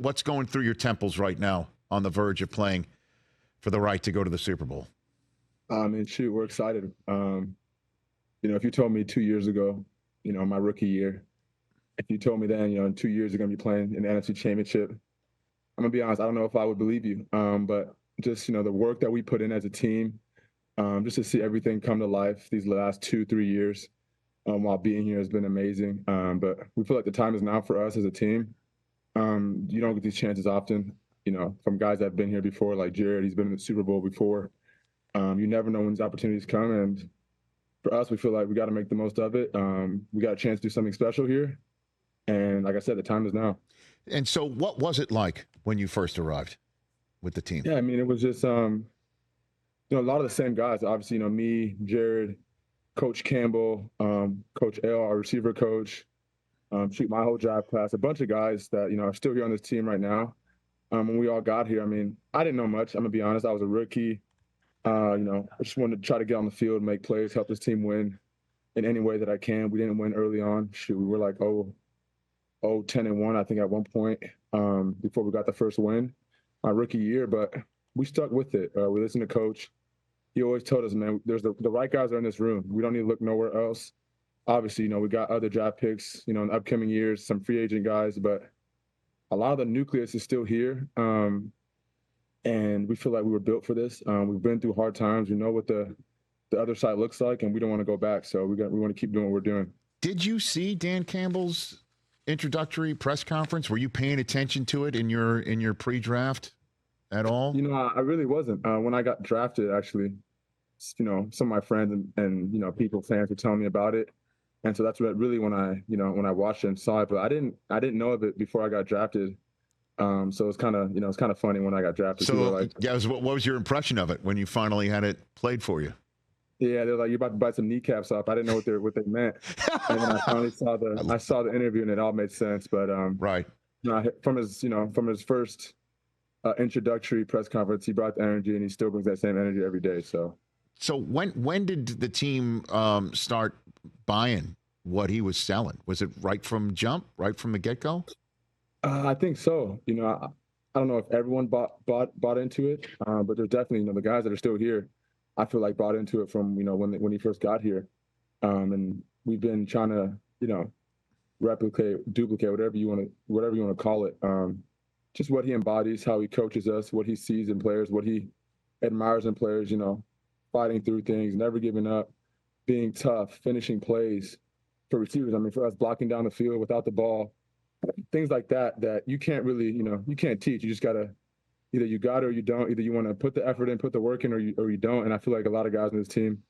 what's going through your temples right now on the verge of playing for the right to go to the Super Bowl? Shoot, we're excited. If you told me 2 years ago, my rookie year, if you told me then, in 2 years you're going to be playing in the NFC Championship, I'm going to be honest, I don't know if I would believe you. But just, the work that we put in as a team, just to see everything come to life these last 2-3 years while being here has been amazing. But we feel like the time is now for us as a team. You don't get these chances often, from guys that have been here before, like Jared, he's been in the Super Bowl before. You never know when these opportunities come. And for us, we feel like we got to make the most of it. We got a chance to do something special here. And like I said, the time is now. And so what was it like when you first arrived with the team? Yeah, it was just, a lot of the same guys. Obviously, me, Jared, Coach Campbell, Coach L, our receiver coach, my whole draft class, a bunch of guys that, are still here on this team right now. When we all got here, I didn't know much. I'm going to be honest. I was a rookie. I just wanted to try to get on the field, make plays, help this team win in any way that I can. We didn't win early on. Shoot, we were like 10-1, I think, at one point before we got the first win my rookie year. But we stuck with it. We listened to Coach. He always told us, man, there's the right guys are in this room. We don't need to look nowhere else. Obviously, we got other draft picks, in the upcoming years, some free agent guys, but a lot of the nucleus is still here. And we feel like we were built for this. We've been through hard times. We know what the other side looks like, and we don't want to go back. So we want to keep doing what we're doing. Did you see Dan Campbell's introductory press conference? Were you paying attention to it in your pre-draft at all? I really wasn't. When I got drafted, actually, some of my friends and people, fans were telling me about it. And so that's what really when I watched it and saw it, but I didn't know of it before I got drafted. So it's kind of funny when I got drafted. So what was your impression of it when you finally had it played for you? Yeah, they're like, you're about to bite some kneecaps off. I didn't know what they meant. And then I finally saw the interview and it all made sense. But right. From his first introductory press conference, he brought the energy and he still brings that same energy every day. So when did the team start buying what he was selling? Was it right from the get-go? I think so. I don't know if everyone bought into it, but there's definitely, the guys that are still here, I feel like bought into it from, when he first got here. And we've been trying to, duplicate, whatever you want to call it. Just what he embodies, how he coaches us, what he sees in players, what he admires in players, fighting through things, never giving up, being tough, finishing plays for receivers. For us, blocking down the field without the ball, things like that you can't really, you can't teach. You just gotta, either you got it or you don't. Either you want to put the effort in, put the work in, or you don't. And I feel like a lot of guys on this team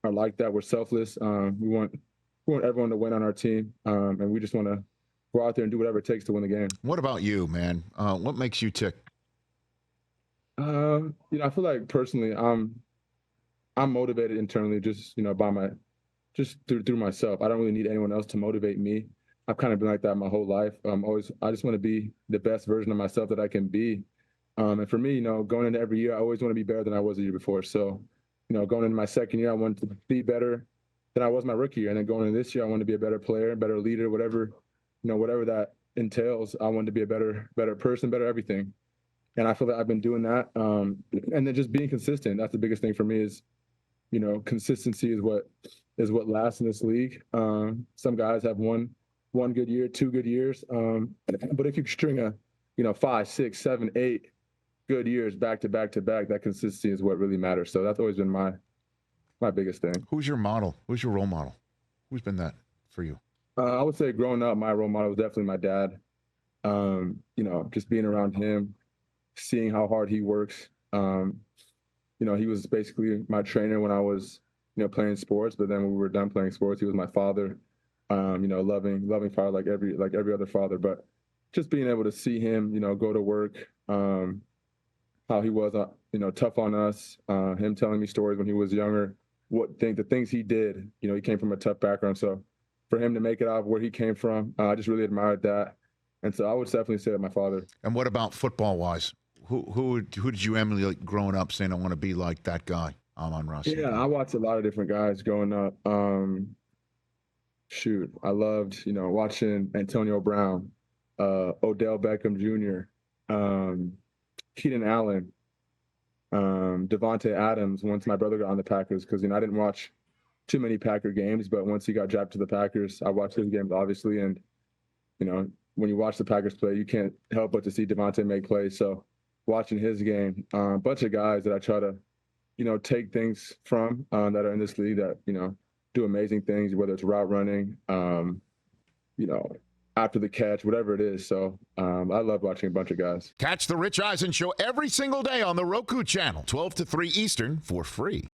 are like that. We're selfless. We want everyone to win on our team, and we just want to go out there and do whatever it takes to win the game. What about you, man? What makes you tick? I feel like personally, I'm motivated internally, just through myself. I don't really need anyone else to motivate me. I've kind of been like that my whole life. I just want to be the best version of myself that I can be. And for me, going into every year, I always want to be better than I was the year before. So, going into my second year, I wanted to be better than I was my rookie year. And then going into this year, I want to be a better player, better leader, whatever that entails. I want to be a better person, better everything. And I feel that I've been doing that. And then just being consistent. That's the biggest thing for me is, consistency is what lasts in this league. Some guys have one good year, 2 good years. But if you string a 5, 6, 7, 8 good years back to back to back, that consistency is what really matters. So that's always been my biggest thing. Who's your model? Who's your role model? Who's been that for you? I would say growing up, my role model was definitely my dad. Just being around him, seeing how hard he works. He was basically my trainer when I was, playing sports. But then when we were done playing sports, he was my father. Loving father like every other father. But just being able to see him, go to work, how he was, tough on us, him telling me stories when he was younger, the things he did, he came from a tough background. So for him to make it out of where he came from, I just really admired that. And so I would definitely say that my father. And what about football-wise? Who did you emulate growing up saying, I want to be like that guy, Amon-Ra St? Yeah, I watched a lot of different guys growing up. I loved, watching Antonio Brown, Odell Beckham Jr., Keenan Allen, Devontae Adams once my brother got on the Packers, because, I didn't watch too many Packer games, but once he got drafted to the Packers, I watched his games, obviously. And, when you watch the Packers play, you can't help but to see Devontae make plays. So watching his game, a bunch of guys that I try to, take things from that are in this league that, do amazing things, whether it's route running, after the catch, whatever it is. So I love watching a bunch of guys. Catch the Rich Eisen Show every single day on the Roku channel, 12 to 3 Eastern, for free.